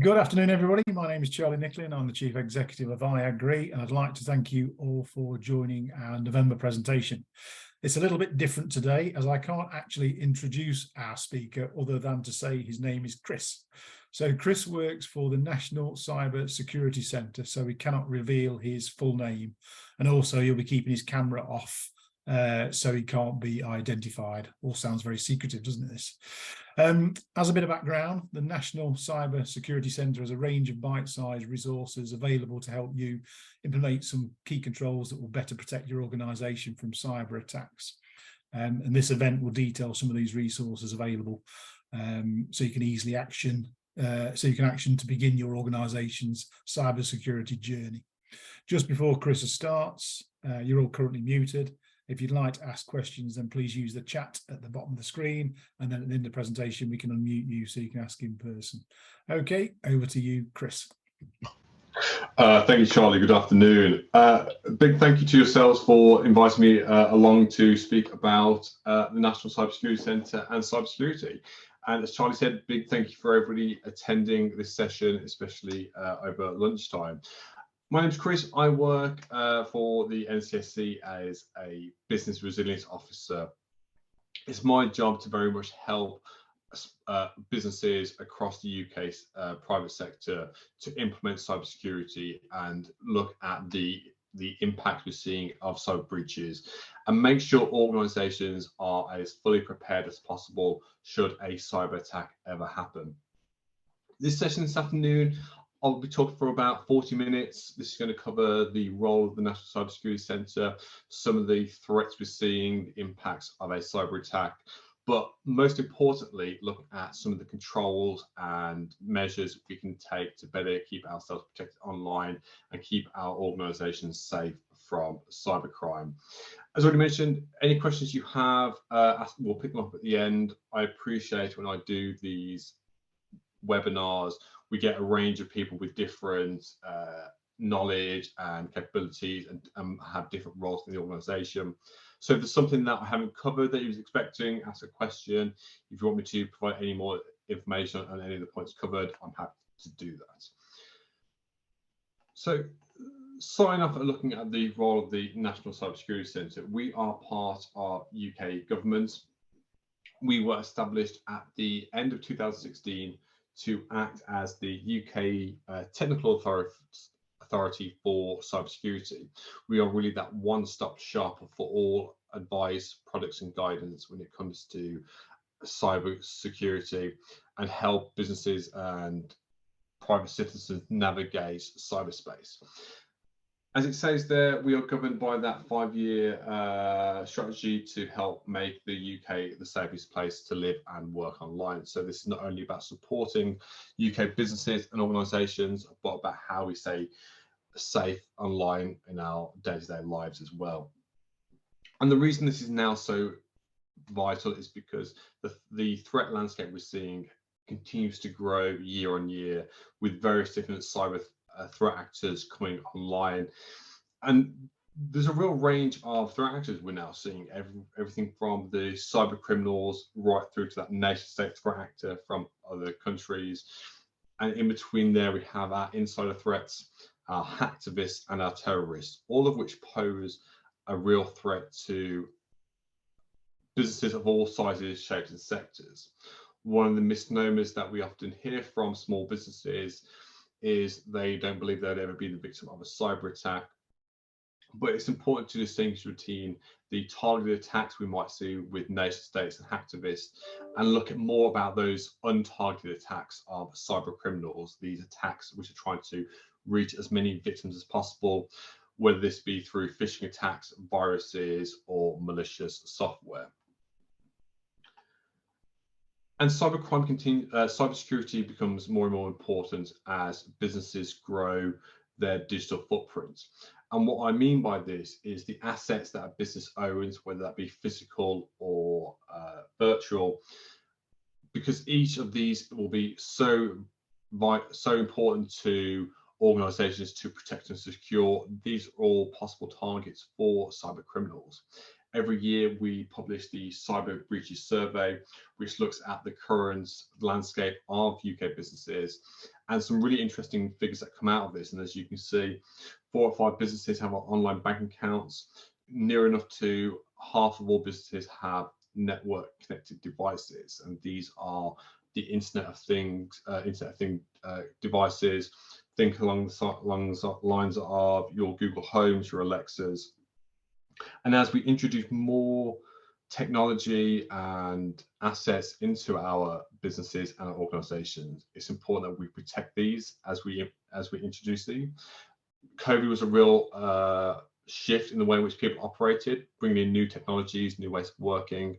Good afternoon, everybody. My name is Charlie Nicklin. I'm the Chief Executive of IAgrE, and I'd like to thank you all for joining our November presentation. It's a little bit different today, as I can't actually introduce our speaker other than to say his name is Chris. So Chris works for the National Cyber Security Centre, so we cannot reveal his full name. And also he'll be keeping his camera off, so he can't be identified. All sounds very secretive, doesn't it, this? As a bit of background, the National Cyber Security Centre has a range of bite-sized resources available to help you implement some key controls that will better protect your organisation from cyber attacks. And this event will detail some of these resources available, so you can easily action, to begin your organisation's cyber security journey. Just before Chris starts, you're all currently muted. If you'd like to ask questions, then please use the chat at the bottom of the screen, and then at the end of the presentation, we can unmute you so you can ask in person. Okay, over to you, Chris. Thank you, Charlie. Good afternoon. Big thank you to yourselves for inviting me along to speak about the National Cybersecurity Centre and cybersecurity. And as Charlie said, big thank you for everybody attending this session, especially over lunchtime. My name's Chris. I work for the NCSC as a business resilience officer. It's my job to very much help businesses across the UK's private sector to implement cybersecurity and look at the impact we're seeing of cyber breaches and make sure organisations are as fully prepared as possible should a cyber attack ever happen. This session this afternoon, I'll be talking for about 40 minutes. This is going to cover the role of the National Cybersecurity Centre, some of the threats we're seeing, the impacts of a cyber attack, but most importantly, look at some of the controls and measures we can take to better keep ourselves protected online and keep our organisations safe from cybercrime. As already mentioned, any questions you have, we'll pick them up at the end. I appreciate when I do these webinars, we get a range of people with different knowledge and capabilities and have different roles in the organisation. So if there's something that I haven't covered that you was expecting, ask a question. If you want me to provide any more information on any of the points covered, I'm happy to do that. So starting off at looking at the role of the National Cybersecurity Centre, we are part of UK government. We were established at the end of 2016 to act as the UK technical authority for cybersecurity. We are really that one-stop shop for all advice, products and guidance when it comes to cyber security and help businesses and private citizens navigate cyberspace. As it says there, we are governed by that 5-year strategy to help make the UK the safest place to live and work online. So this is not only about supporting UK businesses and organisations, but about how we stay safe online in our day-to-day lives as well. And the reason this is now so vital is because the threat landscape we're seeing continues to grow year on year with various different cyber threat actors coming online, and there's a real range of threat actors we're now seeing, everything from the cyber criminals right through to that nation-state threat actor from other countries, and in between there we have our insider threats, our hacktivists and our terrorists, all of which pose a real threat to businesses of all sizes, shapes and sectors. One of the misnomers that we often hear from small businesses is they don't believe they'll ever be the victim of a cyber attack. But it's important to distinguish between the targeted attacks we might see with nation states and hacktivists and look at more about those untargeted attacks of cyber criminals, these attacks which are trying to reach as many victims as possible, whether this be through phishing attacks, viruses or malicious software. And cybersecurity becomes more and more important as businesses grow their digital footprint. And what I mean by this is the assets that a business owns, whether that be physical or virtual, because each of these will be so important to organizations to protect and secure. These are all possible targets for cyber criminals. Every year we publish the Cyber Breaches Survey, which looks at the current landscape of UK businesses, and some really interesting figures that come out of this. And as you can see, 4 or 5 businesses have online bank accounts. Near enough to half of all businesses have network connected devices, and these are the Internet of Things, devices. Think along the lines of your Google Homes, your Alexas. And as we introduce more technology and assets into our businesses and our organizations, it's important that we protect these as we introduce these. COVID was a real shift in the way in which people operated, bringing in new technologies, new ways of working.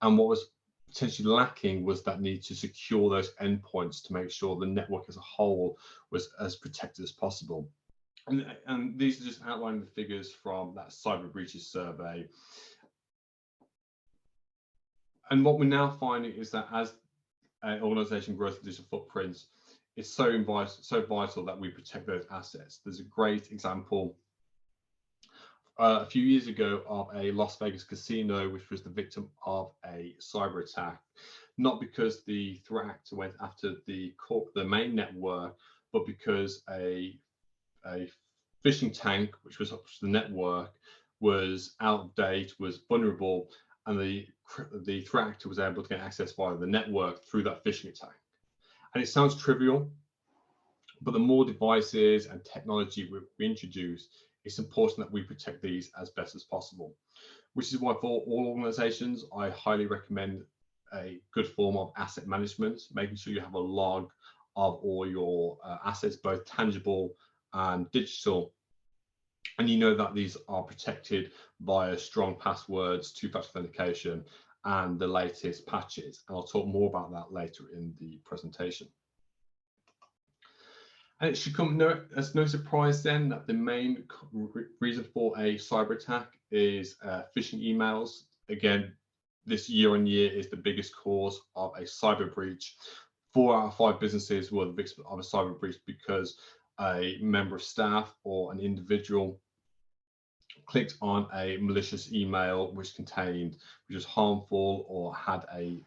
And what was potentially lacking was that need to secure those endpoints to make sure the network as a whole was as protected as possible. And these are just outlining the figures from that Cyber Breaches Survey. And what we're now finding is that as an organization grows its digital footprints, it's so vital that we protect those assets. There's a great example a few years ago of a Las Vegas casino, which was the victim of a cyber attack, not because the threat actor went after the main network, but because a phishing tank, which was up to the network, was out of date, was vulnerable, and the threat actor was able to get access via the network through that phishing attack. And it sounds trivial, but the more devices and technology we introduce, it's important that we protect these as best as possible, which is why for all organizations, I highly recommend a good form of asset management, making sure you have a log of all your assets, both tangible and digital. And you know that these are protected via strong passwords, two-factor authentication, and the latest patches. And I'll talk more about that later in the presentation. And it should come as no surprise then that the main reason for a cyber attack is phishing emails. Again, this year on year is the biggest cause of a cyber breach. 4 out of 5 businesses were the victim of a cyber breach because a member of staff or an individual clicked on a malicious email which was harmful or had a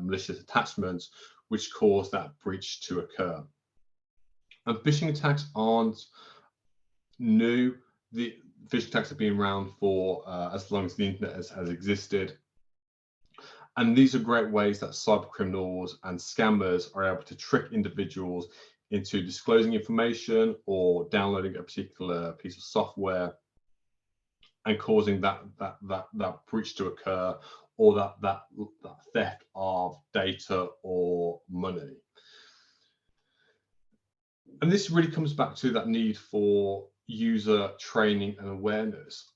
malicious attachment, which caused that breach to occur. And phishing attacks aren't new. The phishing attacks have been around for as long as the internet has existed. And these are great ways that cyber criminals and scammers are able to trick individuals into disclosing information or downloading a particular piece of software and causing that breach to occur, or that theft of data or money. And this really comes back to that need for user training and awareness.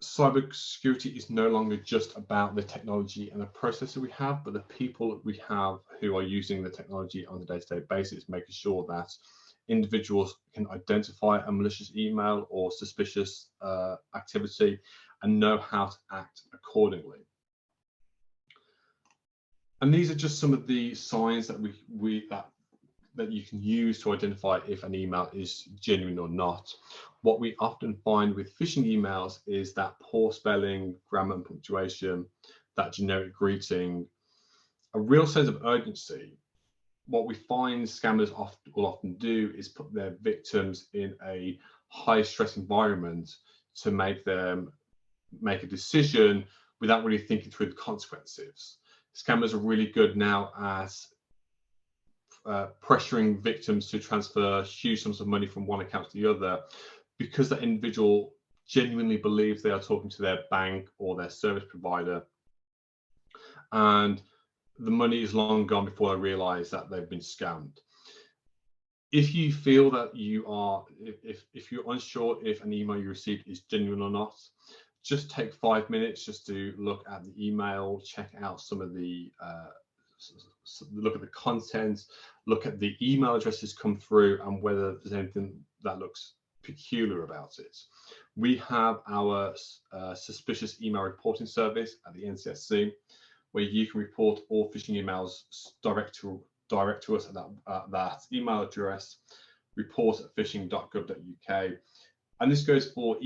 Cybersecurity is no longer just about the technology and the processor we have, but the people we have who are using the technology on a day-to-day basis, making sure that individuals can identify a malicious email or suspicious activity and know how to act accordingly. And these are just some of the signs that that you can use to identify if an email is genuine or not. What we often find with phishing emails is that poor spelling, grammar and punctuation, that generic greeting, a real sense of urgency. What we find scammers will often do is put their victims in a high stress environment to make them make a decision without really thinking through the consequences. Scammers are really good now at pressuring victims to transfer huge sums of money from one account to the other, because that individual genuinely believes they are talking to their bank or their service provider, and the money is long gone before they realize that they've been scammed. If you feel that if you're unsure if an email you received is genuine or not, just take 5 minutes just to look at the email, check out some of the look at the content, look at the email addresses come through, and whether there's anything that looks peculiar about it. We have our suspicious email reporting service at the NCSC, where you can report all phishing emails direct to us at that email address, report@phishing.gov.uk. And this goes for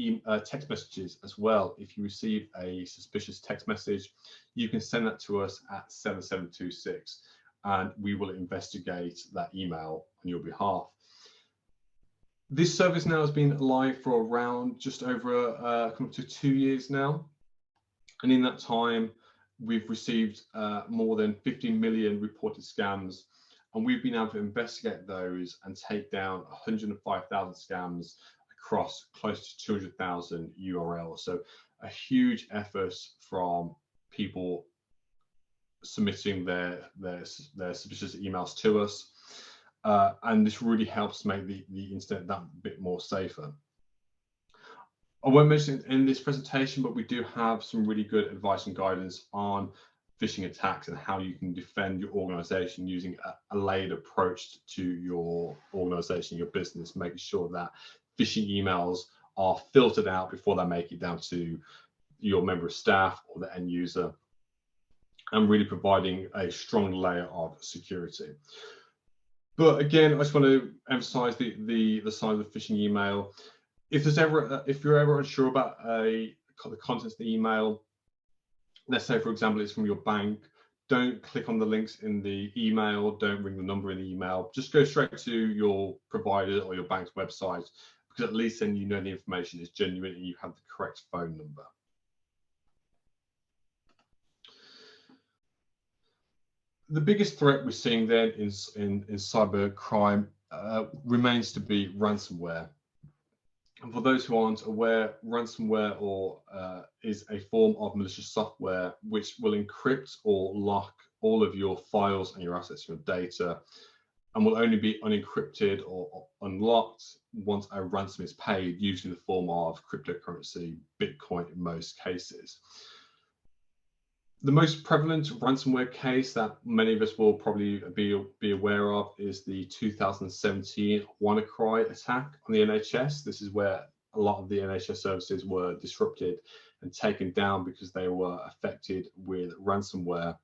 text messages as well. If you receive a suspicious text message, you can send that to us at 7726 and we will investigate that email on your behalf. This service now has been live for around just over coming up to 2 years now. And in that time, we've received more than 15 million reported scams. And we've been able to investigate those and take down 105,000 scams across close to 200,000 URLs. So a huge effort from people submitting their suspicious emails to us. And this really helps make the internet that bit more safer. I won't mention it in this presentation, but we do have some really good advice and guidance on phishing attacks and how you can defend your organization using a layered approach to your organization, your business, making sure that phishing emails are filtered out before they make it down to your member of staff or the end user, and really providing a strong layer of security. But again, I just want to emphasize the size of the phishing email. If you're ever unsure about the contents of the email, let's say, for example, it's from your bank, don't click on the links in the email, don't ring the number in the email, just go straight to your provider or your bank's website, because at least then you know the information is genuine and you have the correct phone number. The biggest threat we're seeing then in cyber crime remains to be ransomware. And for those who aren't aware, ransomware is a form of malicious software which will encrypt or lock all of your files and your assets, your data, and will only be unencrypted or unlocked once a ransom is paid, usually in the form of cryptocurrency, Bitcoin in most cases. The most prevalent ransomware case that many of us will probably be aware of is the 2017 WannaCry attack on the NHS. This is where a lot of the NHS services were disrupted and taken down because they were affected with ransomware.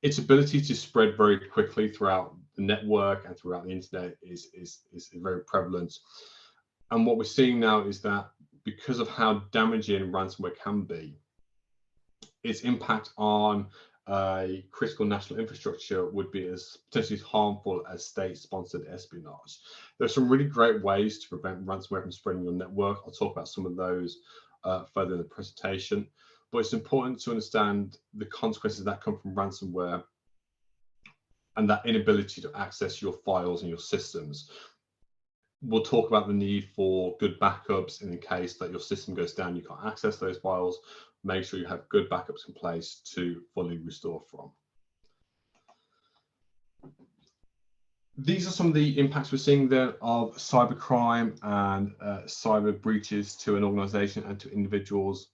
Its ability to spread very quickly throughout the network and throughout the internet is very prevalent. And what we're seeing now is that because of how damaging ransomware can be, its impact on critical national infrastructure would be as potentially harmful as state-sponsored espionage. There are some really great ways to prevent ransomware from spreading your network. I'll talk about some of those further in the presentation, but it's important to understand the consequences that come from ransomware and that inability to access your files and your systems. We'll talk about the need for good backups in the case that your system goes down, you can't access those files. Make sure you have good backups in place to fully restore from. These are some of the impacts we're seeing there of cybercrime and cyber breaches to an organization and to individuals.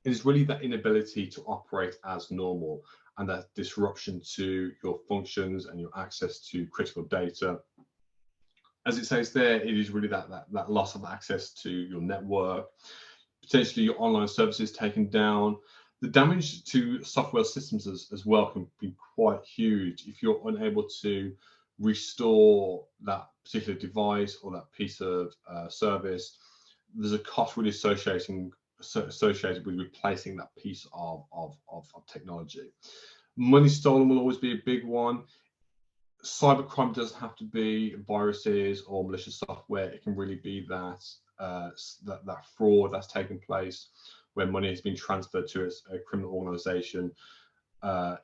It is really that inability to operate as normal and that disruption to your functions and your access to critical data. As it says there, it is really that loss of access to your network, potentially your online services taken down. The damage to software systems as well can be quite huge if you're unable to restore that particular device or that piece of service. There's a cost really associated with replacing that piece of technology. Money stolen will always be a big one. Cybercrime doesn't have to be viruses or malicious software. It can really be that fraud that's taken place where money has been transferred to a criminal organization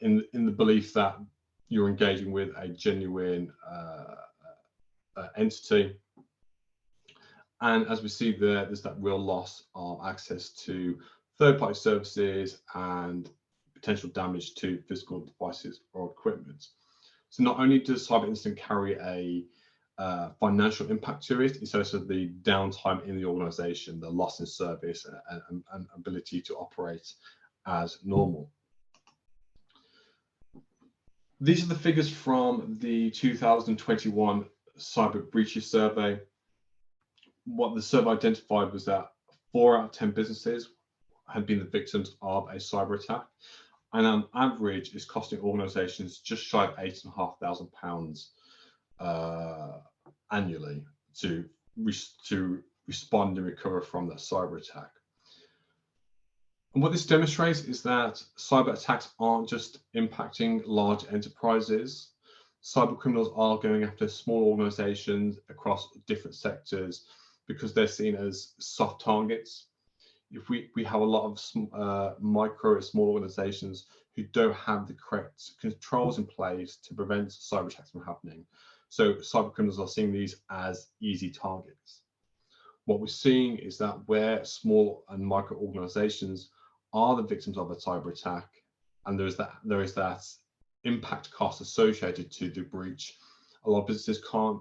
in the belief that you're engaging with a genuine entity. And as we see there's that real loss of access to third-party services and potential damage to physical devices or equipment. So not only does cyber incident carry a financial impact to it, it's also the downtime in the organization, the loss in service and ability to operate as normal. These are the figures from the 2021 cyber breaches survey. What the survey identified was that 4 out of 10 businesses had been the victims of a cyber attack, and on average is costing organizations just shy of £8,500 annually to respond and recover from that cyber attack. And what this demonstrates is that cyber attacks aren't just impacting large enterprises. Cyber criminals are going after small organizations across different sectors because they're seen as soft targets. If we have a lot of micro and small organizations who don't have the correct controls in place to prevent cyber attacks from happening. So cyber criminals are seeing these as easy targets. What we're seeing is that where small and micro organizations are the victims of a cyber attack, and there is that impact cost associated to the breach, a lot of businesses can't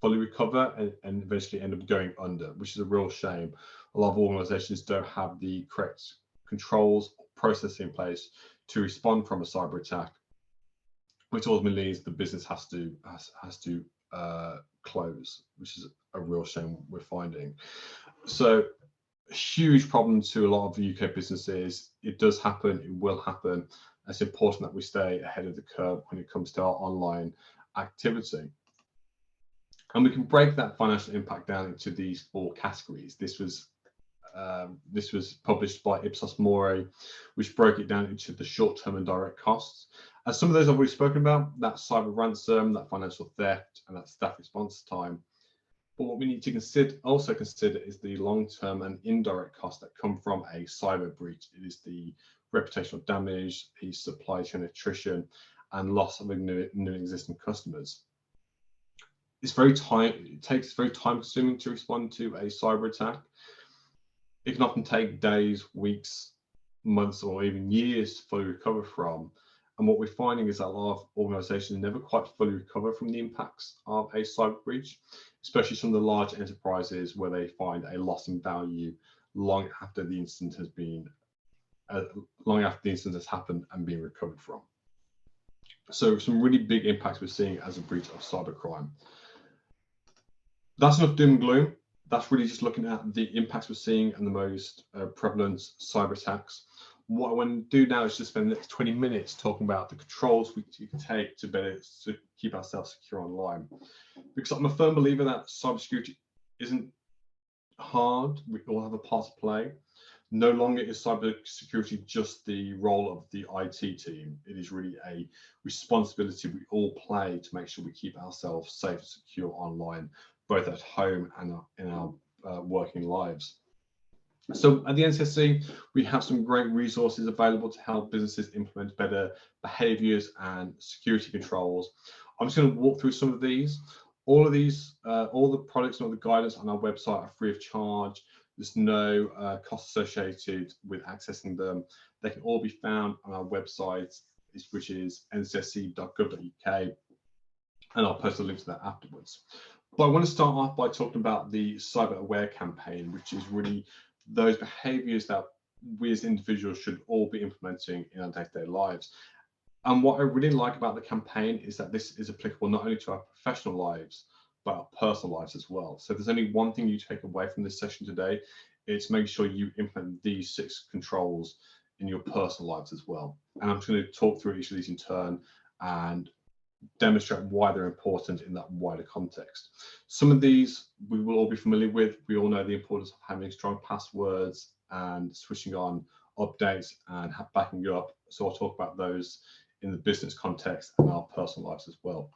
fully recover and eventually end up going under, which is a real shame. A lot of organizations don't have the correct controls or processes in place to respond from a cyber attack, which ultimately means the business has to close, which is a real shame we're finding. So a huge problem to a lot of UK businesses. It does happen, it will happen. It's important that we stay ahead of the curve when it comes to our online activity. And we can break that financial impact down into these 4 categories. This was published by Ipsos Mori, which broke it down into the short-term and direct costs. As some of those I've already spoken about, that cyber ransom, that financial theft, and that staff response time. But what we need to also consider is the long-term and indirect costs that come from a cyber breach. It is the reputational damage, the supply chain attrition, and loss of new existing customers. It's very time-consuming to respond to a cyber attack. It can often take days, weeks, months, or even years to fully recover from. And what we're finding is that a lot of organizations never quite fully recover from the impacts of a cyber breach, especially some of the large enterprises where they find a loss in value long after the incident has happened and been recovered from. So some really big impacts we're seeing as a breach of cybercrime. That's not doom and gloom. That's really just looking at the impacts we're seeing and the most prevalent cyber attacks. What I want to do now is just spend the next 20 minutes talking about the controls we can take to keep ourselves secure online. Because I'm a firm believer that cybersecurity isn't hard. We all have a part to play. No longer is cybersecurity just the role of the IT team. It is really a responsibility we all play to make sure we keep ourselves safe and secure online, both at home and in our working lives. So at the NCSC, we have some great resources available to help businesses implement better behaviors and security controls. I'm just going to walk through some of these. All of these, all the products and all the guidance on our website are free of charge. There's no cost associated with accessing them. They can all be found on our website, which is ncsc.gov.uk, and I'll post a link to that afterwards. But I want to start off by talking about the Cyber Aware campaign, which is really those behaviors that we as individuals should all be implementing in our day-to-day lives. And what I really like about the campaign is that this is applicable not only to our professional lives, but our personal lives as well. So there's only one thing you take away from this session today. It's making sure you implement these 6 controls in your personal lives as well. And I'm just going to talk through each of these in turn and demonstrate why they're important in that wider context. Some of these we will all be familiar with. We all know the importance of having strong passwords and switching on updates and backing up. So I'll talk about those in the business context and our personal lives as well.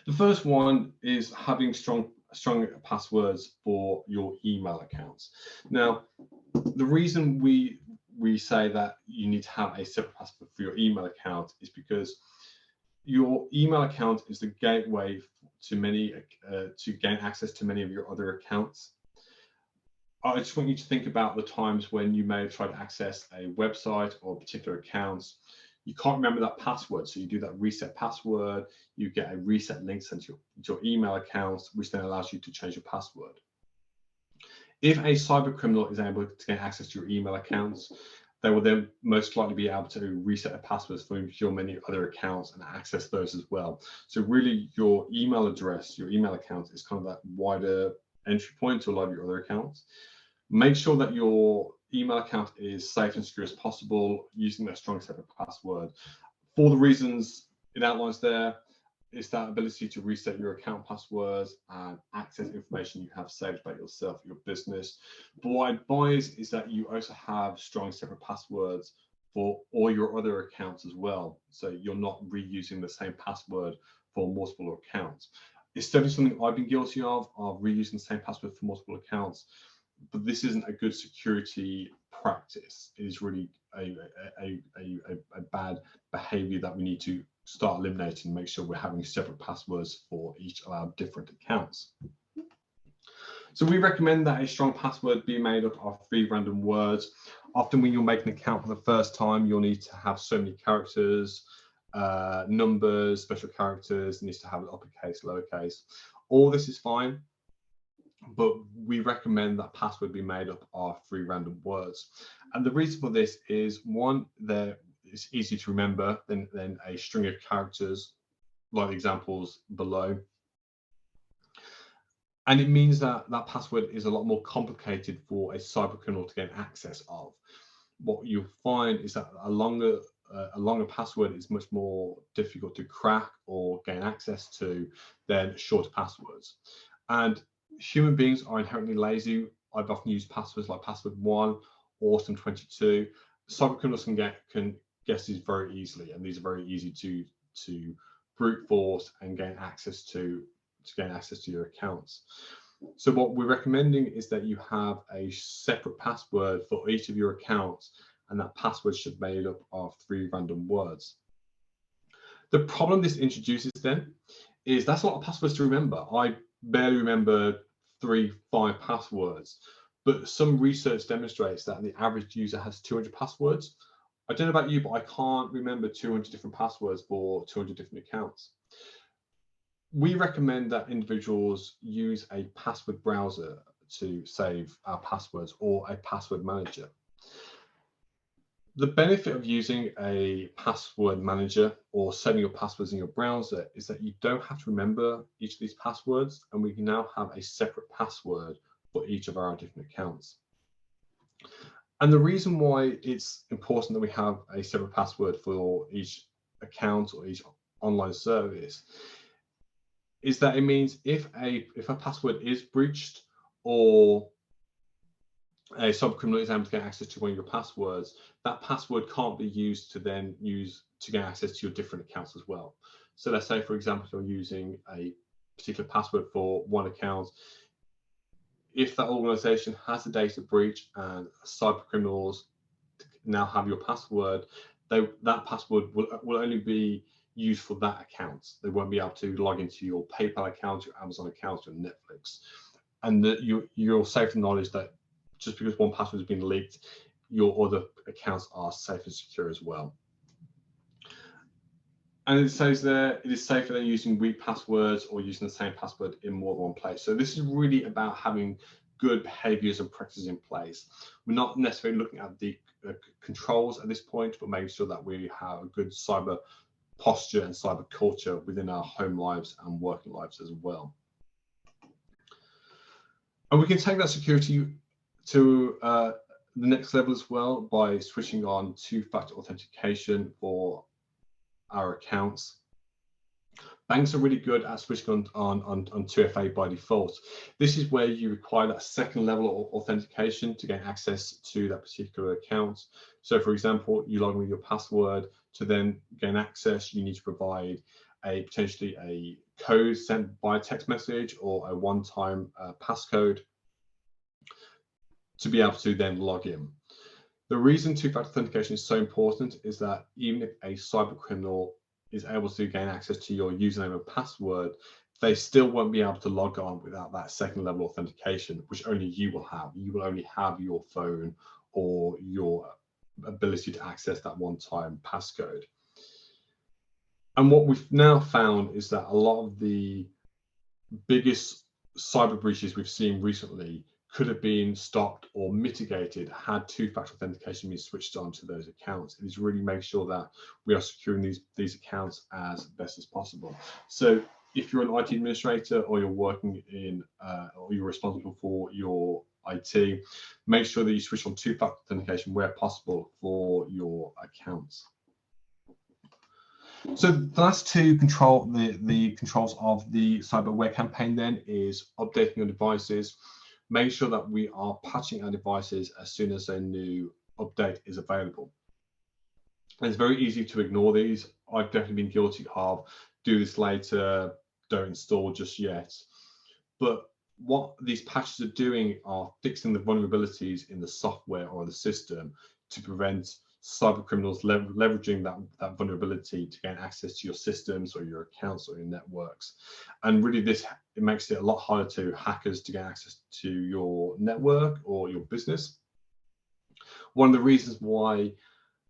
The first one is having strong passwords for your email accounts. Now, the reason we say that you need to have a separate password for your email account is because your email account is the gateway to gain access to many of your other accounts. I just want you to think about the times when you may have tried to access a website or a particular account. You can't remember that password, so you do that reset password, you get a reset link sent to your email account, which then allows you to change your password. If a cyber criminal is able to get access to your email accounts, they will then most likely be able to reset the passwords for your many other accounts and access those as well. So really your email address, your email account is kind of that wider entry point to a lot of your other accounts. Make sure that your email account is safe and secure as possible using that strong separate password. For the reasons it outlines there, It's that ability to reset your account passwords and access information you have saved about yourself, your business. But what I advise is that you also have strong separate passwords for all your other accounts as well. So you're not reusing the same password for multiple accounts. It's definitely something I've been guilty of reusing the same password for multiple accounts. But this isn't a good security practice. It is really a bad behavior that we need to start eliminating, make sure we're having separate passwords for each of our different accounts. So we recommend that a strong password be made up of 3 random words. Often when you're making an account for the first time, you'll need to have so many characters, numbers, special characters, it needs to have uppercase, lowercase. All this is fine, but we recommend that password be made up of 3 random words. And the reason for this is, one, it's easy to remember than a string of characters like the examples below. And it means that that password is a lot more complicated for a cyber criminal to gain access of. What you'll find is that a longer password is much more difficult to crack or gain access to than shorter passwords. And human beings are inherently lazy. I've often used passwords like password 1, awesome22. Cyber criminals can guess these very easily, and these are very easy to brute force and gain access to your accounts. So what we're recommending is that you have a separate password for each of your accounts, and that password should be made up of 3 random words. The problem this introduces then is that's a lot of passwords to remember. I barely remember 3-5 passwords, but some research demonstrates that the average user has 200 passwords. I don't know about you, but I can't remember 200 different passwords for 200 different accounts. We recommend that individuals use a password browser to save our passwords, or a password manager. The benefit of using a password manager or setting your passwords in your browser is that you don't have to remember each of these passwords, and we can now have a separate password for each of our different accounts. And the reason why it's important that we have a separate password for each account or each online service is that it means if a password is breached, or a cybercriminal is able to get access to one of your passwords, that password can't be used to get access to your different accounts as well. So let's say, for example, you're using a particular password for one account. If that organization has a data breach and cybercriminals now have your password, that password will only be used for that account. They won't be able to log into your PayPal account, your Amazon account, your Netflix. And you're safe in knowledge that just because one password has been leaked, your other accounts are safe and secure as well. And it says there, it is safer than using weak passwords or using the same password in more than one place. So this is really about having good behaviors and practices in place. We're not necessarily looking at the controls at this point, but making sure that we have a good cyber posture and cyber culture within our home lives and working lives as well. And we can take that security to the next level as well by switching on 2-factor authentication for our accounts. Banks are really good at switching on 2FA by default. This is where you require that second level of authentication to gain access to that particular account. So for example, you log in with your password. To then gain access, you need to provide potentially a code sent by text message or a one-time passcode to be able to then log in. The reason 2-factor authentication is so important is that even if a cyber criminal is able to gain access to your username and password, they still won't be able to log on without that second level authentication, which only you will have. You will only have your phone or your ability to access that one-time passcode. And what we've now found is that a lot of the biggest cyber breaches we've seen recently could have been stopped or mitigated had 2-factor authentication been switched on to those accounts. It is really make sure that we are securing these accounts as best as possible. So if you're an IT administrator, or you're working in or you're responsible for your IT, make sure that you switch on 2-factor authentication where possible for your accounts. So the last two the controls of the cyberware campaign then is updating your devices. Make sure that we are patching our devices as soon as a new update is available. And it's very easy to ignore these. I've definitely been guilty of do this later, don't install just yet. But what these patches are doing are fixing the vulnerabilities in the software or the system to prevent cyber criminals leveraging that vulnerability to gain access to your systems or your accounts or your networks. And really it makes it a lot harder to hackers to gain access to your network or your business. One of the reasons why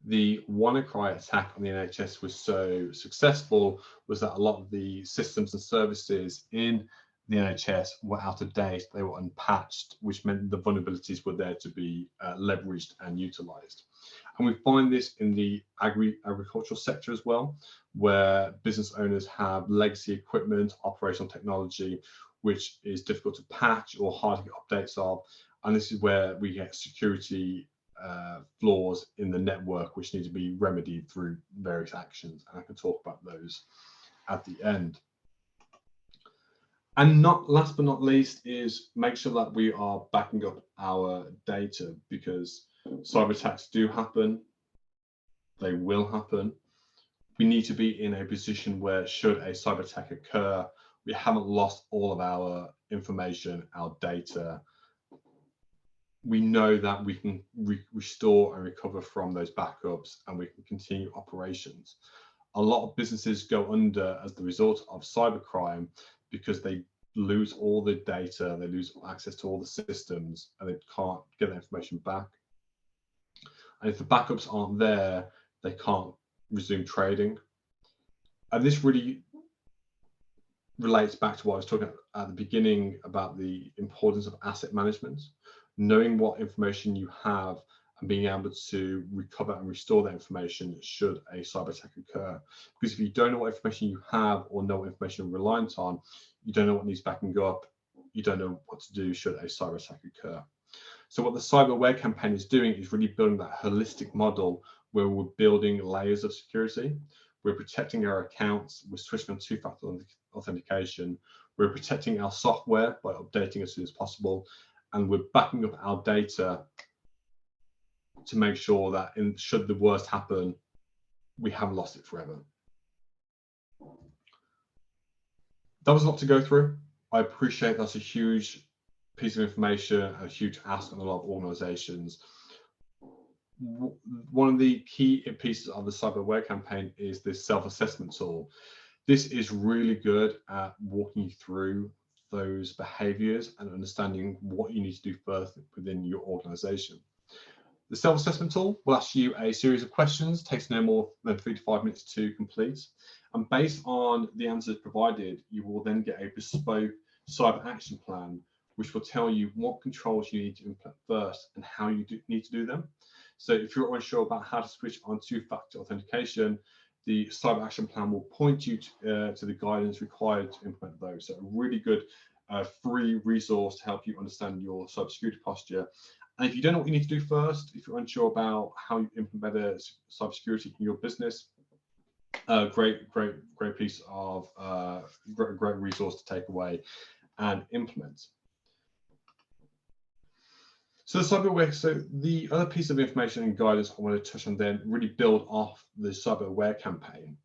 the WannaCry attack on the NHS was so successful was that a lot of the systems and services in the NHS were out of date, they were unpatched, which meant the vulnerabilities were there to be leveraged and utilized. And we find this in the agricultural sector as well, where business owners have legacy equipment, operational technology, which is difficult to patch or hard to get updates of. And this is where we get security flaws in the network, which need to be remedied through various actions. And I can talk about those at the end. And last but not least is make sure that we are backing up our data, because cyber attacks do happen. They will happen. We need to be in a position where, should a cyber attack occur, we haven't lost all of our information, our data. We know that we can restore and recover from those backups, and we can continue operations. A lot of businesses go under as the result of cybercrime because they lose all the data, they lose access to all the systems, and they can't get that information back. And if the backups aren't there, they can't resume trading. And this really relates back to what I was talking about at the beginning about the importance of asset management, knowing what information you have and being able to recover and restore that information should a cyber attack occur. Because if you don't know what information you have or know what information you're reliant on, you don't know what needs backing up, you don't know what to do should a cyber attack occur. So what the cyberware campaign is doing is really building that holistic model where we're building layers of security. We're protecting our accounts, we're switching on two-factor authentication, we're protecting our software by updating as soon as possible, and we're backing up our data to make sure that should the worst happen, we haven't lost it forever. That was a lot to go through. I appreciate that's a huge piece of information, a huge ask on a lot of organizations. One of the key pieces of the cyberware campaign is this self-assessment tool. This is really good at walking you through those behaviors and understanding what you need to do first within your organization. The self-assessment tool will ask you a series of questions, takes no more than 3 to 5 minutes to complete. And based on the answers provided, you will then get a bespoke cyber action plan, which will tell you what controls you need to implement first and how you need to do them. So if you're unsure about how to switch on two-factor authentication, the cyber action plan will point you to the guidance required to implement those. So a really good free resource to help you understand your cybersecurity posture. And if you don't know what you need to do first, if you're unsure about how you implement better cybersecurity in your business, great piece of great resource to take away and implement. So the cyberware, so the other piece of information and guidance I want to touch on then really build off the cyberware campaign.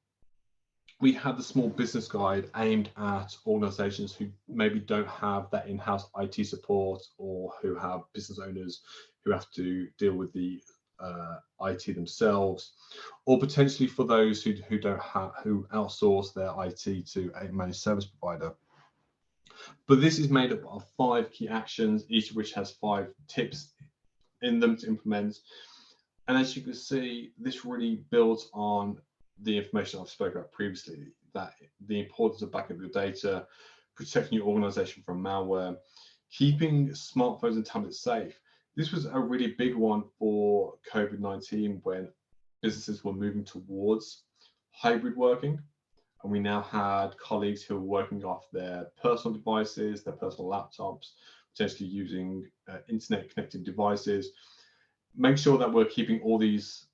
We have the small business guide aimed at organizations who maybe don't have that in-house IT support, or who have business owners who have to deal with the IT themselves, or potentially for those who outsource their IT to a managed service provider. But this is made up of 5 key actions, each of which has 5 tips in them to implement. And as you can see, this really builds on the information I've spoken about previously, that the importance of backing up your data, protecting your organization from malware, keeping smartphones and tablets safe. This was a really big one for COVID-19 when businesses were moving towards hybrid working. And we now had colleagues who were working off their personal devices, their personal laptops, potentially using internet connected devices. Make sure that we're keeping all these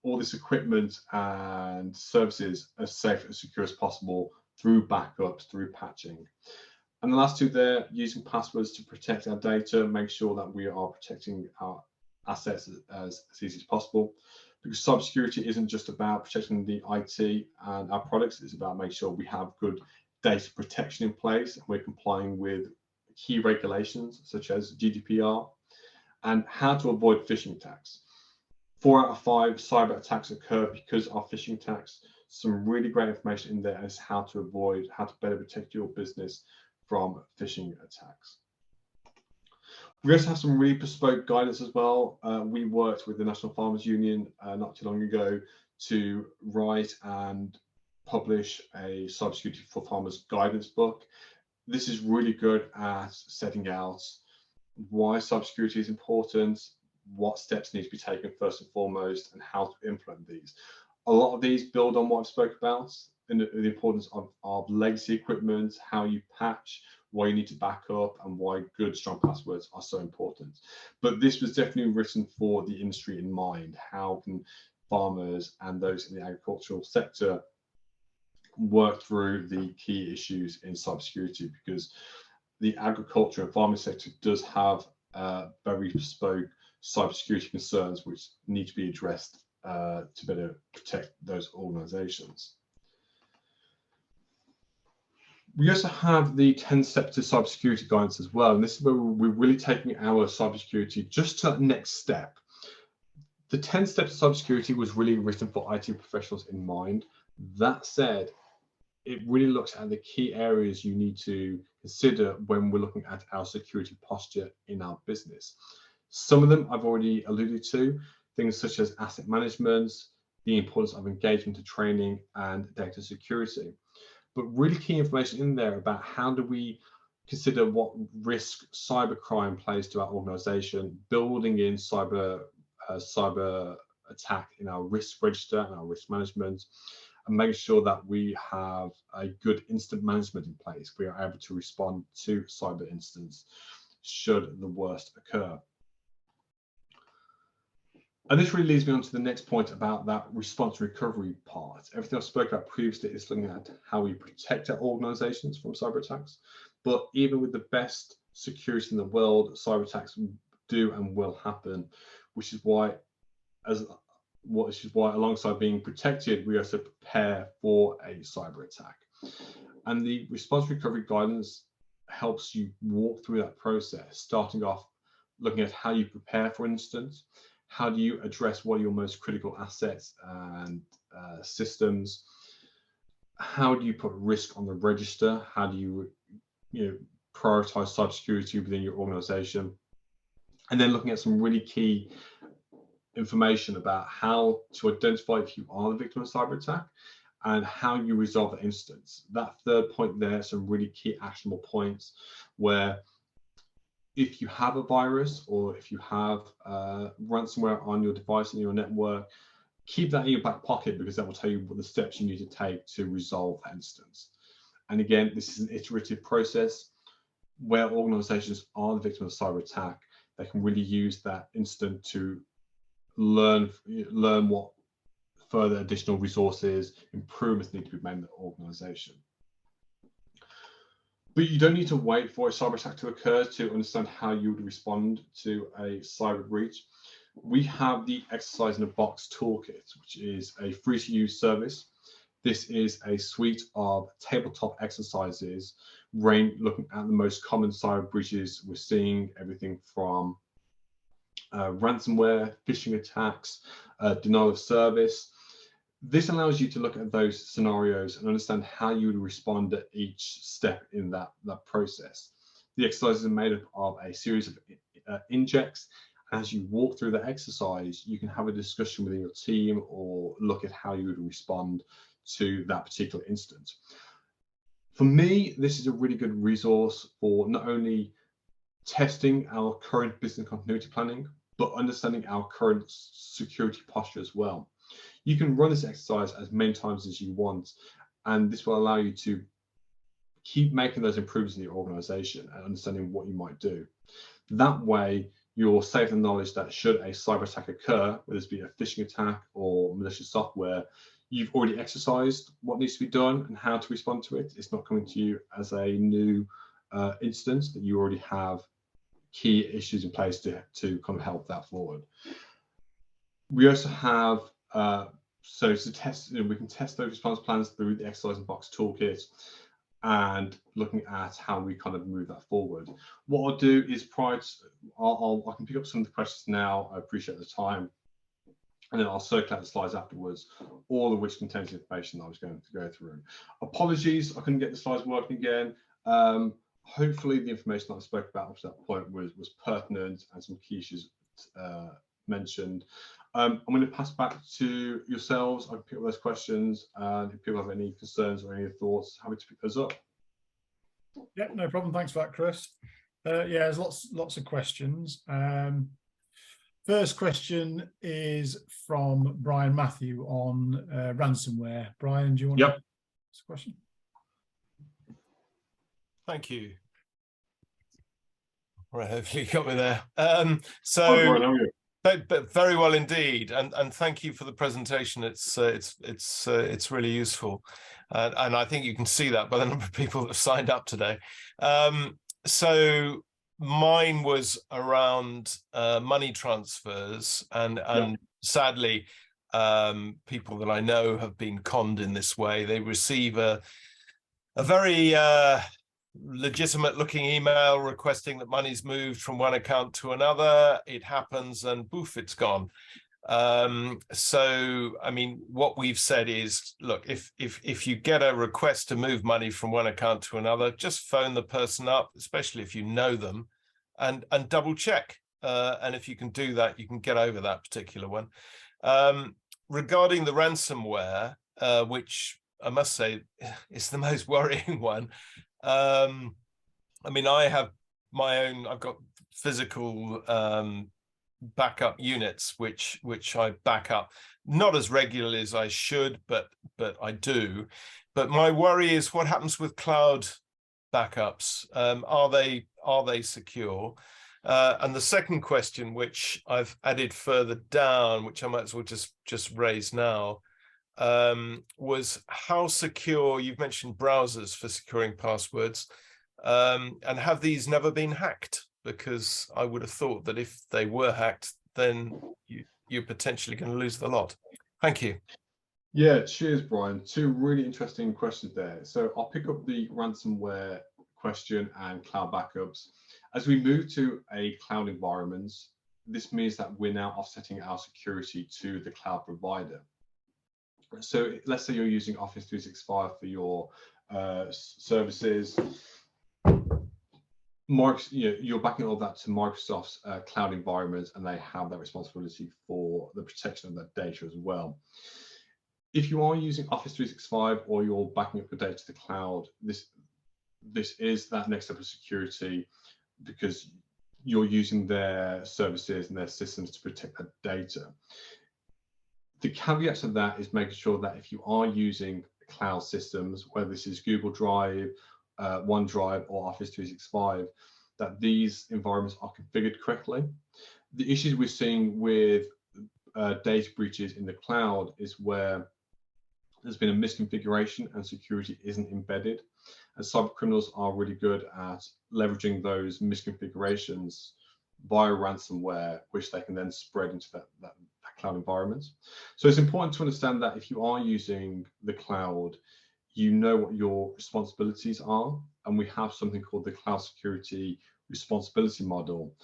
all this equipment and services as safe and secure as possible through backups, through patching. And the last two there, using passwords to protect our data, make sure that we are protecting our assets as easy as possible. Because cybersecurity isn't just about protecting the IT and our products, it's about making sure we have good data protection in place, and we're complying with key regulations such as GDPR, and how to avoid phishing attacks. 4 out of 5 cyber attacks occur because of phishing attacks. Some really great information in there as how to avoid, how to better protect your business from phishing attacks. We also have some really bespoke guidance as well. We worked with the National Farmers Union not too long ago to write and publish a cybersecurity for farmers guidance book. This is really good at setting out why cybersecurity is important, what steps need to be taken first and foremost, and how to implement these. A lot of these build on what I've spoke about, and the importance of legacy equipment, how you patch, why you need to back up, and why good, strong passwords are so important. But this was definitely written for the industry in mind. How can farmers and those in the agricultural sector work through the key issues in cybersecurity? Because the agriculture and farming sector does have very bespoke cybersecurity concerns which need to be addressed to better protect those organizations. We also have the 10 steps to cybersecurity guidance as well. And this is where we're really taking our cybersecurity just to that next step. The 10 steps to cybersecurity was really written for IT professionals in mind. That said, it really looks at the key areas you need to consider when we're looking at our security posture in our business. Some of them I've already alluded to, things such as asset management, the importance of engagement to training, and data security. But really key information in there about how do we consider what risk cybercrime plays to our organization, building in cyber attack in our risk register and our risk management, and making sure that we have a good incident management in place. We are able to respond to cyber incidents should the worst occur. And this really leads me on to the next point about that response recovery part. Everything I've spoken about previously is looking at how we protect our organizations from cyber attacks. But even with the best security in the world, cyber attacks do and will happen, which is why alongside being protected, we also prepare for a cyber attack. And the response recovery guidance helps you walk through that process, starting off looking at how you prepare for an incident. How do you address what are your most critical assets and systems? How do you put risk on the register? How do you prioritize cybersecurity within your organization? And then looking at some really key information about how to identify if you are the victim of a cyber attack and how you resolve the instance. That third point there, some really key actionable points where if you have a virus or if you have ransomware on your device and your network, keep that in your back pocket because that will tell you what the steps you need to take to resolve that instance. And again, this is an iterative process where organizations are the victim of a cyber attack. They can really use that incident to learn what further additional resources, improvements need to be made in the organization. But you don't need to wait for a cyber attack to occur to understand how you would respond to a cyber breach. We have the Exercise in a Box Toolkit, which is a free-to-use service. This is a suite of tabletop exercises looking at the most common cyber breaches we're seeing, everything from ransomware, phishing attacks, denial of service. This allows you to look at those scenarios and understand how you would respond at each step in that process. The exercises are made up of a series of injects. As you walk through the exercise, you can have a discussion within your team or look at how you would respond to that particular instance. For me, this is a really good resource for not only testing our current business continuity planning, but understanding our current security posture as well. You can run this exercise as many times as you want, and this will allow you to keep making those improvements in your organization and understanding what you might do. That way, you're safe in the knowledge that should a cyber attack occur, whether it be a phishing attack or malicious software, you've already exercised what needs to be done and how to respond to it. It's not coming to you as a new incident, that you already have key issues in place to kind of help that forward. We also have, so to test, we can test those response plans through the exercise in box toolkit and looking at how we kind of move that forward. What I'll do is I can pick up some of the questions now. I appreciate the time. And then I'll circulate the slides afterwards, all of which contains the information that I was going to go through. Apologies, I couldn't get the slides working again. Hopefully the information that I spoke about up to that point was pertinent and some key issues mentioned. I'm going to pass back to yourselves. I can pick up those questions, and if people have any concerns or any thoughts, happy to pick those up. Yeah, no problem. Thanks for that, Chris. Yeah, there's lots of questions. First question is from Brian Matthew on ransomware. Brian, do you want to ask a question? Thank you. Right, hopefully you got me there. Hi, Brian, how are you? But very well indeed, and thank you for the presentation. It's really useful, and I think you can see that by the number of people that have signed up today. So mine was around money transfers, and sadly, people that I know have been conned in this way. They receive a very legitimate looking email requesting that money's moved from one account to another. It happens and poof, it's gone. So I mean, what we've said is, look, if you get a request to move money from one account to another, just phone the person up, especially if you know them, and double check. And if you can do that, you can get over that particular one. Regarding the ransomware, which I must say is the most worrying one. I mean, I have my own, I've got physical backup units, which I back up, not as regularly as I should, but I do. But my worry is what happens with cloud backups. Are they secure? And the second question, which I've added further down, which I might as well just raise now, was how secure, you've mentioned browsers for securing passwords, and have these never been hacked? Because I would have thought that if they were hacked, then you're potentially going to lose the lot. Thank you. Yeah, cheers, Brian. Two really interesting questions there. So I'll pick up the ransomware question and cloud backups. As we move to a cloud environment, this means that we're now offsetting our security to the cloud provider. So let's say you're using Office 365 for your services. You're backing all that to Microsoft's cloud environment, and they have that responsibility for the protection of that data as well. If you are using Office 365 or you're backing up your data to the cloud, this is that next step of security, because you're using their services and their systems to protect that data. The caveat to that is making sure that if you are using cloud systems, whether this is Google Drive, OneDrive, or Office 365, that these environments are configured correctly. The issues we're seeing with data breaches in the cloud is where there's been a misconfiguration and security isn't embedded. And cyber criminals are really good at leveraging those misconfigurations via ransomware, which they can then spread into that cloud environment. So it's important to understand that if you are using the cloud, you know what your responsibilities are, and we have something called the Cloud Security Responsibility Model.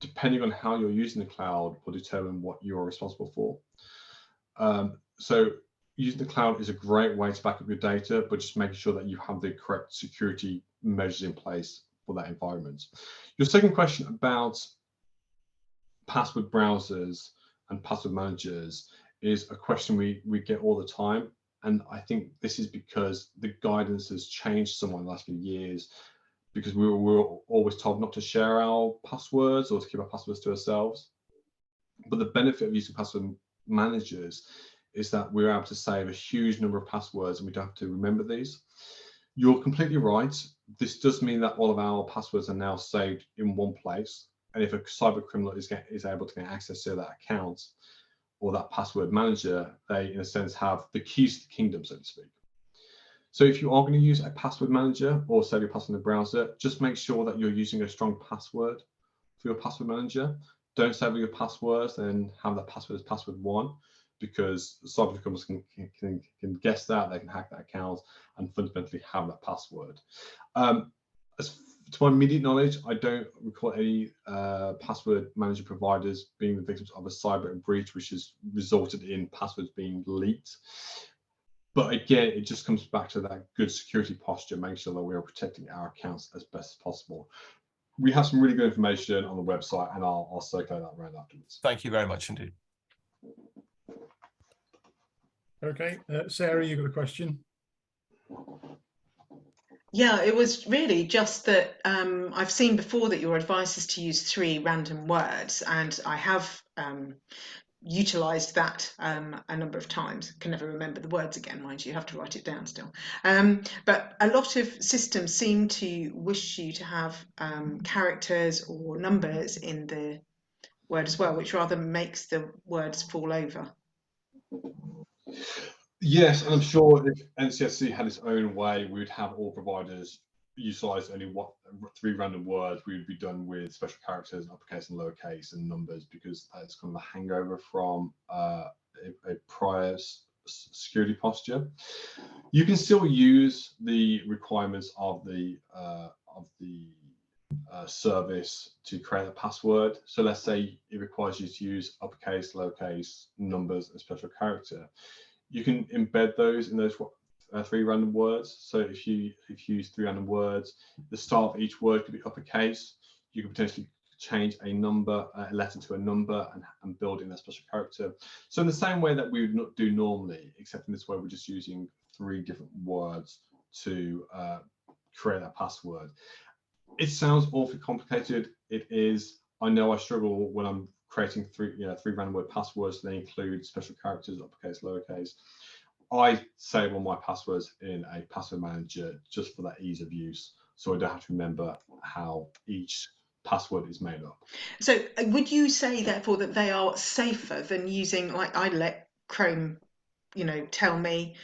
Depending on how you're using the cloud will determine what you're responsible for. So using the cloud is a great way to back up your data, but just making sure that you have the correct security measures in place for that environment. Your second question about password browsers and password managers is a question we get all the time. And I think this is because the guidance has changed somewhat in the last few years, because we were always told not to share our passwords or to keep our passwords to ourselves. But the benefit of using password managers is that we're able to save a huge number of passwords and we don't have to remember these. You're completely right. This does mean that all of our passwords are now saved in one place. And if a cyber criminal is able to get access to that account or that password manager, they in a sense have the keys to the kingdom, so to speak. So if you are going to use a password manager or save your password in the browser, just make sure that you're using a strong password for your password manager. Don't save all your passwords and have that password as password 1, because cyber criminals can guess that, they can hack that account and fundamentally have that password. As to my immediate knowledge, I don't recall any password manager providers being the victims of a cyber breach, which has resulted in passwords being leaked. But again, it just comes back to that good security posture, making sure that we are protecting our accounts as best as possible. We have some really good information on the website, and I'll circulate that around afterwards. Thank you very much indeed. Okay, Sarah, you got a question? Yeah, it was really just that I've seen before that your advice is to use 3 random words, and I have utilised that a number of times. Can never remember the words again, mind you, have to write it down still. But a lot of systems seem to wish you to have characters or numbers in the word as well, which rather makes the words fall over. Yes, and I'm sure if NCSC had its own way, we would have all providers utilize only 3 random words. We would be done with special characters, uppercase and lowercase, and numbers, because that's kind of a hangover from a prior security posture. You can still use the requirements of the service to create a password. So let's say it requires you to use uppercase, lowercase, numbers, and special character. You can embed those in those 3 random words. So if you use 3 random words, the start of each word could be uppercase. You could potentially change a number, a letter to a number, and build in that special character. So in the same way that we would not do normally, except in this way, we're just using 3 different words to create that password. It sounds awfully complicated. It is. I know I struggle when I'm creating 3 random word passwords. They include special characters, uppercase, lowercase. I save all my passwords in a password manager just for that ease of use, so I don't have to remember how each password is made up. So would you say therefore that they are safer than using, like, I let Chrome, tell me,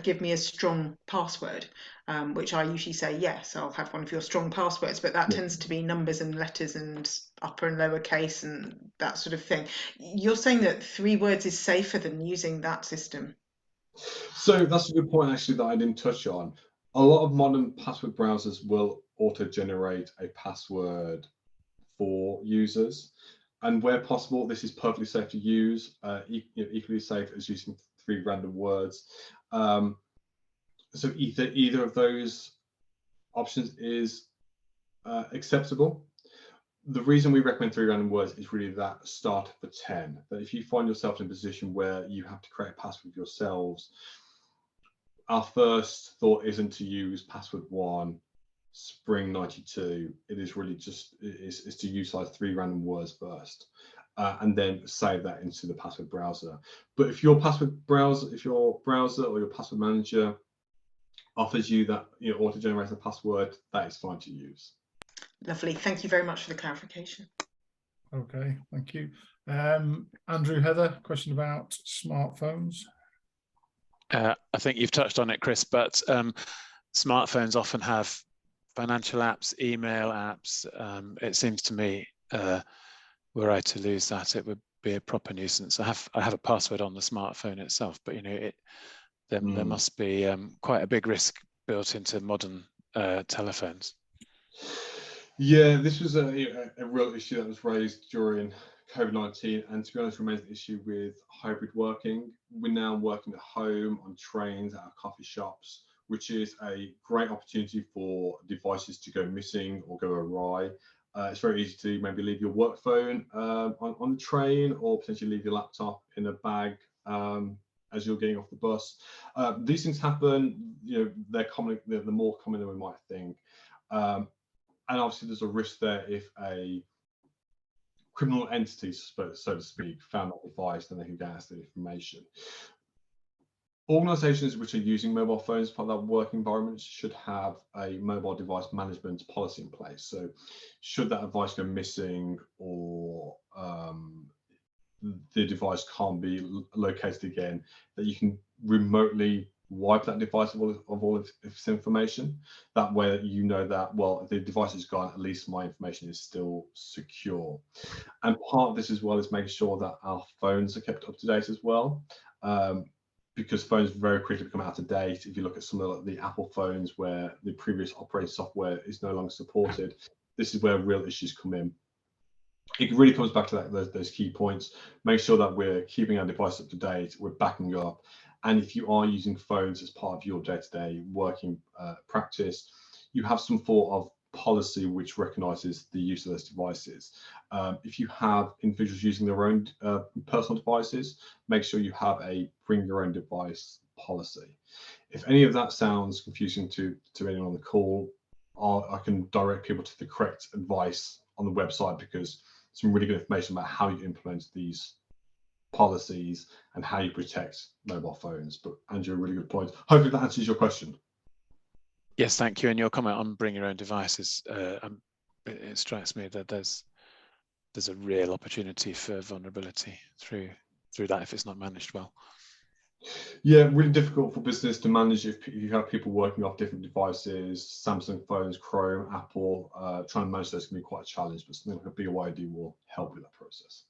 give me a strong password, which I usually say, yes, I'll have one of your strong passwords, but that tends to be numbers and letters and upper and lower case and that sort of thing. You're saying that 3 words is safer than using that system? So that's a good point, actually, that I didn't touch on. A lot of modern password browsers will auto-generate a password for users, and where possible, this is perfectly safe to use, equally safe as using 3 random words. So either of those options is acceptable. The reason we recommend 3 random words is really that start for 10. That if you find yourself in a position where you have to create a password yourselves, our first thought isn't to use password 1, Spring 92. It is really just is to utilize 3 random words first, and then save that into the password browser. But if your browser or your password manager offers you that auto-generate a password, that is fine to use. Lovely. Thank you very much for the clarification. Okay, thank you. Andrew, Heather, question about smartphones. I think you've touched on it, Chris, but smartphones often have financial apps, email apps. It seems to me, were I to lose that, it would be a proper nuisance. I have a password on the smartphone itself, but there must be quite a big risk built into modern telephones. Yeah, this was a real issue that was raised during COVID-19, and to be honest, remains an issue with hybrid working. We're now working at home, on trains, at our coffee shops, which is a great opportunity for devices to go missing or go awry. It's very easy to maybe leave your work phone on the train, or potentially leave your laptop in a bag as you're getting off the bus. These things happen. They're more common than we might think. And obviously, there's a risk there if a criminal entity, so to speak, found that device, then they can get us the information. Organisations which are using mobile phones as part of that work environment should have a mobile device management policy in place. So should that device go missing, or the device can't be located again, that you can remotely wipe that device of all of its information. That way you know that, well, if the device is gone, at least my information is still secure. And part of this as well is making sure that our phones are kept up to date as well. Because phones very quickly become out of date. If you look at some of the Apple phones where the previous operating software is no longer supported, this is where real issues come in. It really comes back to those key points. Make sure that we're keeping our device up to date, we're backing up. And if you are using phones as part of your day-to-day working practice, you have some form of policy which recognises the use of those devices. If you have individuals using their own personal devices, make sure you have a bring your own device policy. If any of that sounds confusing to anyone on the call, I can direct people to the correct advice on the website, because some really good information about how you implement these policies and how you protect mobile phones. But Andrew, a really good point. Hopefully that answers your question. Yes, thank you. And your comment on bring your own devices, it strikes me that there's a real opportunity for vulnerability through that if it's not managed well. Yeah, really difficult for business to manage if you have people working off different devices, Samsung phones, Chrome, Apple. Trying to manage those can be quite a challenge, but something like a BYD will help with that process.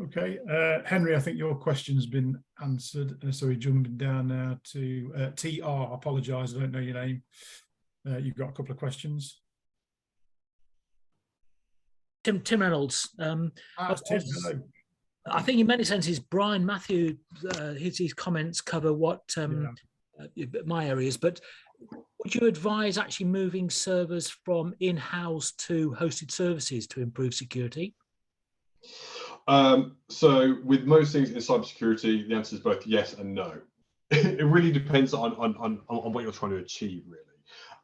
Okay, Henry, I think your question has been answered. Sorry, jumping down now to TR. I apologise, I don't know your name. You've got a couple of questions. Tim Reynolds. Tim, hello. I think in many senses, Brian Matthew, his comments cover what my areas, but would you advise actually moving servers from in-house to hosted services to improve security? So with most things in cybersecurity, the answer is both yes and no. It really depends on what you're trying to achieve, really.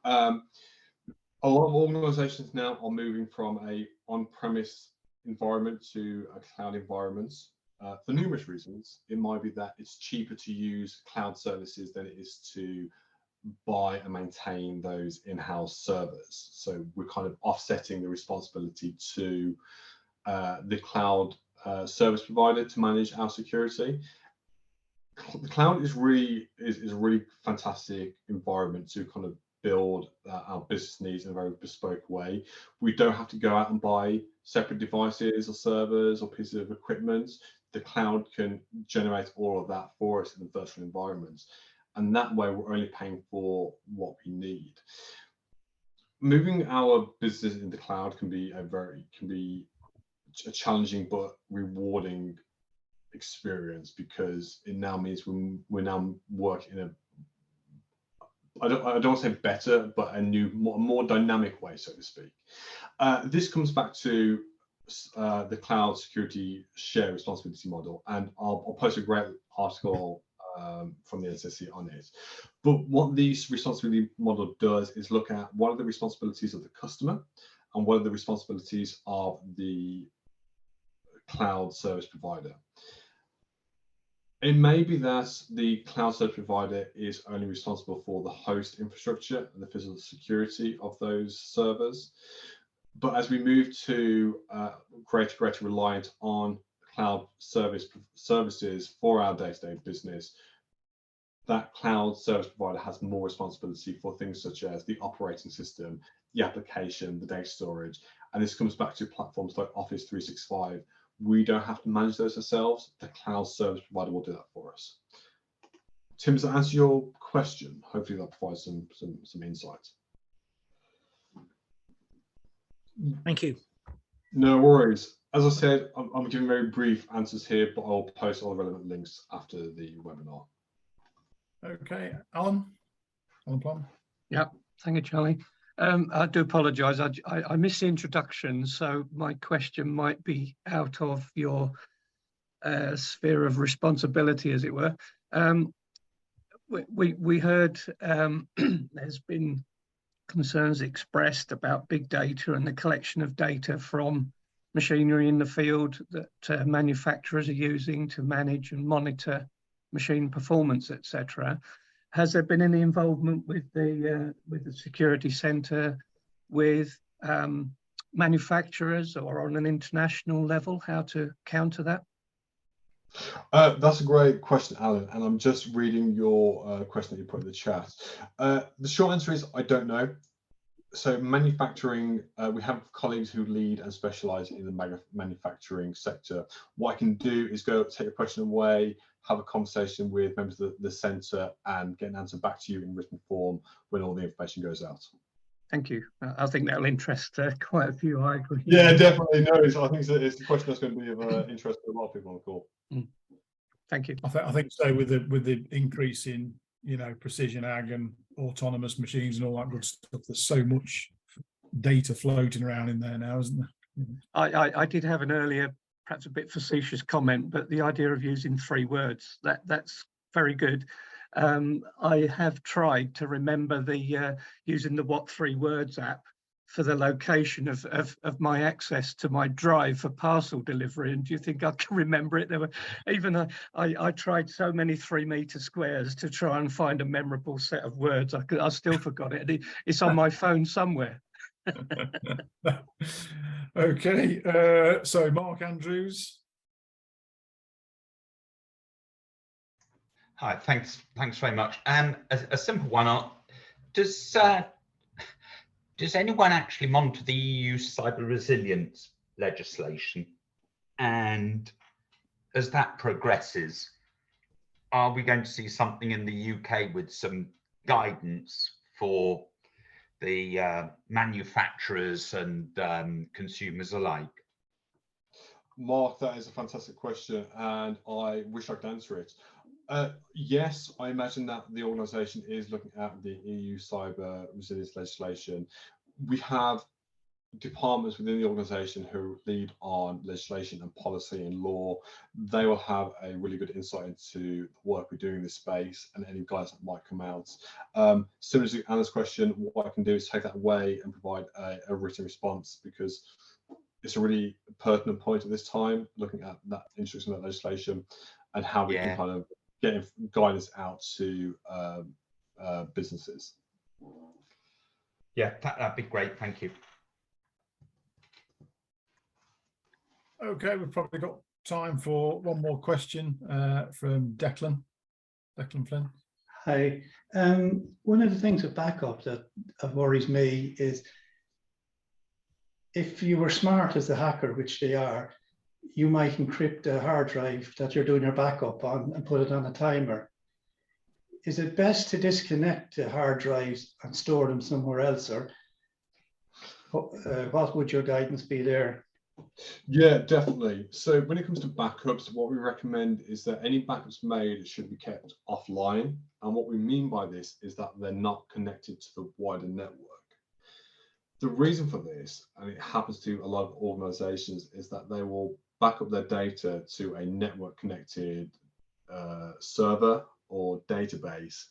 A lot of organizations now are moving from a on-premise environment to a cloud environment. For numerous reasons. It might be that it's cheaper to use cloud services than it is to buy and maintain those in-house servers. So we're kind of offsetting the responsibility to the cloud service provider to manage our security. The cloud is a really fantastic environment to kind of build our business needs in a very bespoke way. We don't have to go out and buy separate devices or servers or pieces of equipment. The cloud can generate all of that for us in the virtual environments. And that way we're only paying for what we need. Moving our business into the cloud can be a challenging but rewarding experience, because it now means we're now working in a, I don't want to say better, but a new, more dynamic way, so to speak. This comes back to the cloud security share responsibility model, and I'll post a great article from the NCC on it. But what this responsibility model does is look at what are the responsibilities of the customer and what are the responsibilities of the cloud service provider. It may be that the cloud service provider is only responsible for the host infrastructure and the physical security of those servers. But as we move to greater reliance on cloud services for our day-to-day business, that cloud service provider has more responsibility for things such as the operating system, the application, the data storage. And this comes back to platforms like Office 365. We don't have to manage those ourselves. The cloud service provider will do that for us. Tim, does that answer your question? Hopefully that provides some insight. Thank you. No worries. As I said, I'm giving very brief answers here, but I'll post all the relevant links after the webinar. Okay, Alan Plum. Yeah, thank you, Charlie. I do apologise. I missed the introduction, so my question might be out of your sphere of responsibility, as it were. We heard there's been concerns expressed about big data and the collection of data from machinery in the field that manufacturers are using to manage and monitor machine performance, etc. Has there been any involvement with the security centre, with manufacturers, or on an international level, how to counter that? That's a great question, Alan, and I'm just reading your question that you put in the chat. The short answer is I don't know. So manufacturing, we have colleagues who lead and specialize in the manufacturing sector. What I can do is go take a question away, have a conversation with members of the centre, and get an answer back to you in written form when all the information goes out. Thank you. I think that'll interest quite a few. I agree. Yeah, definitely. No, so I think it's the question that's going to be of interest to a lot of people on the call. Thank you. I think so. With the increase in precision ag and autonomous machines and all that good stuff, there's so much data floating around in there now, isn't there? I did have an earlier, perhaps a bit facetious comment, but the idea of using 3 words, that's very good. I have tried to remember the using the What 3 Words app for the location of my access to my drive for parcel delivery. And do you think I can remember it? There were even I tried so many 3-meter squares to try and find a memorable set of words. I still forgot it. It's on my phone somewhere. Okay, so Mark Andrews. Hi, thanks very much. A simple one. Does anyone actually monitor the EU cyber resilience legislation? And as that progresses, are we going to see something in the UK with some guidance for the manufacturers and consumers alike? Mark, that is a fantastic question, and I wish I could answer it. Yes, I imagine that the organisation is looking at the EU cyber resilience legislation. We have departments within the organisation who lead on legislation and policy and law. They will have a really good insight into the work we're doing in this space and any guidance that might come out. Similar to Anna's question, what I can do is take that away and provide a written response, because it's a really pertinent point at this time, looking at that introducing that legislation and how we can kind of get guidance out to businesses. Yeah, that'd be great. Thank you. Okay, we've probably got time for one more question from Declan Flynn. Hi. One of the things with backup that worries me is if you were smart as a hacker, which they are, you might encrypt a hard drive that you're doing your backup on and put it on a timer. Is it best to disconnect the hard drives and store them somewhere else, or what would your guidance be there? Yeah, definitely. So when it comes to backups, what we recommend is that any backups made should be kept offline. And what we mean by this is that they're not connected to the wider network. The reason for this, and it happens to a lot of organizations, is that they will back up their data to a network connected server or database.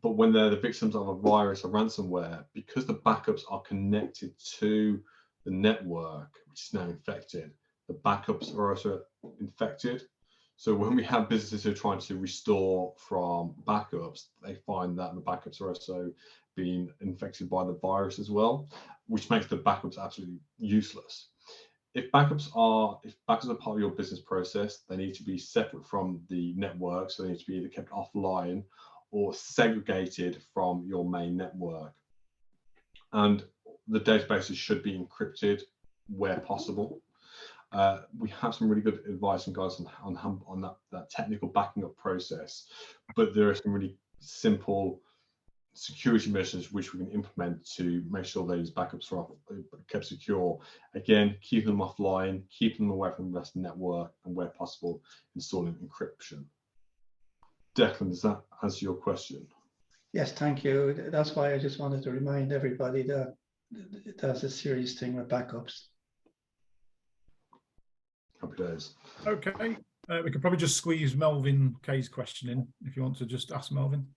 But when they're the victims of a virus or ransomware, because the backups are connected to the network, which is now infected, the backups are also infected. So when we have businesses who are trying to restore from backups, they find that the backups are also being infected by the virus as well, which makes the backups absolutely useless. If backups are part of your business process, they need to be separate from the network. So they need to be either kept offline or segregated from your main network. And the databases should be encrypted where possible. We have some really good advice and guidance on that technical backing up process, but there are some really simple security measures which we can implement to make sure those backups are kept secure. Again, keeping them offline, keeping them away from the rest of the network, and where possible, installing encryption. Declan, does that answer your question? Yes, thank you. That's why I just wanted to remind everybody that that's a serious thing with backups. Happy days. Okay, we could probably just squeeze Melvin Kay's question in if you want to just ask Melvin.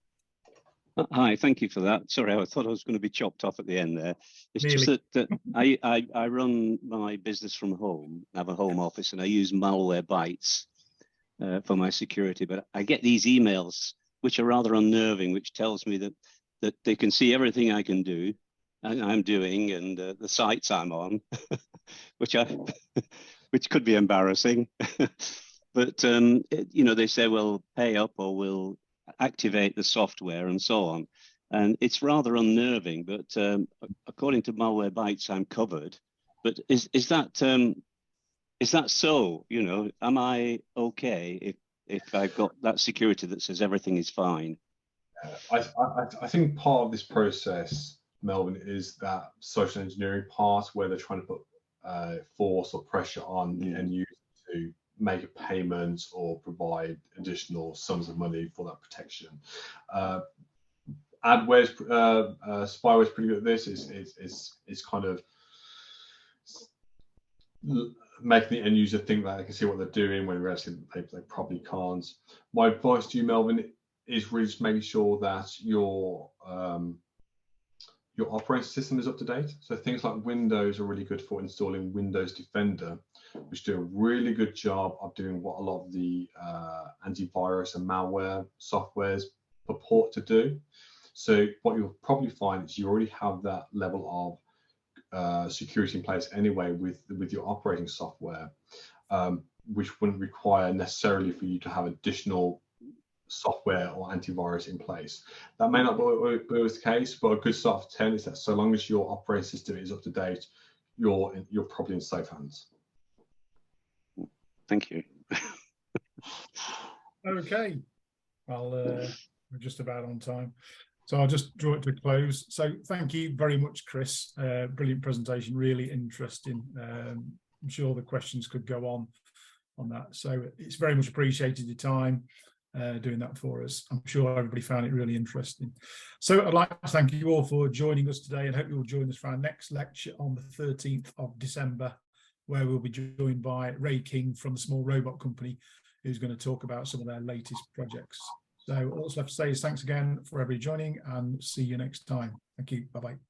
Hi, thank you for that. Sorry, I thought I was going to be chopped off at the end there. It's Nearly. just that I run my business from home, I have a home office, and I use Malwarebytes. for my security, but I get these emails which are rather unnerving, which tells me that they can see everything I can do and I'm doing, and the sites I'm on, which could be embarrassing. But you know, they say, well, pay up or we'll activate the software and so on. And it's rather unnerving, but according to Malwarebytes, I'm covered. But is that so? You know, am I okay if I've got that security that says everything is fine? I think part of this process, Melvin, is that social engineering part where they're trying to put force or pressure on the end user to make a payment or provide additional sums of money for that protection. Adware's spyware is pretty good at this. It's kind of making the end user think that they can see what they're doing when actually they probably can't. My advice to you, Melvin, is really just making sure that your operating system is up to date. So things like Windows are really good for installing Windows Defender, which do a really good job of doing what a lot of the antivirus and malware softwares purport to do. So what you'll probably find is you already have that level of security in place anyway with your operating software, which wouldn't require necessarily for you to have additional software or antivirus in place. That may not be always the case, but a good start for 10 is that so long as your operating system is up to date, you're probably in safe hands. Thank you. Okay, well, we're just about on time, so I'll just draw it to a close. So thank you very much, Chris. Brilliant presentation, really interesting. I'm sure the questions could go on that, so it's very much appreciated your time doing that for us. I'm sure everybody found it really interesting. So I'd like to thank you all for joining us today, and hope you will join us for our next lecture on the 13th of December, where we'll be joined by Ray King from the Small Robot Company, who's going to talk about some of their latest projects. So all that's left to say is thanks again for everybody joining, and see you next time. Thank you. Bye-bye.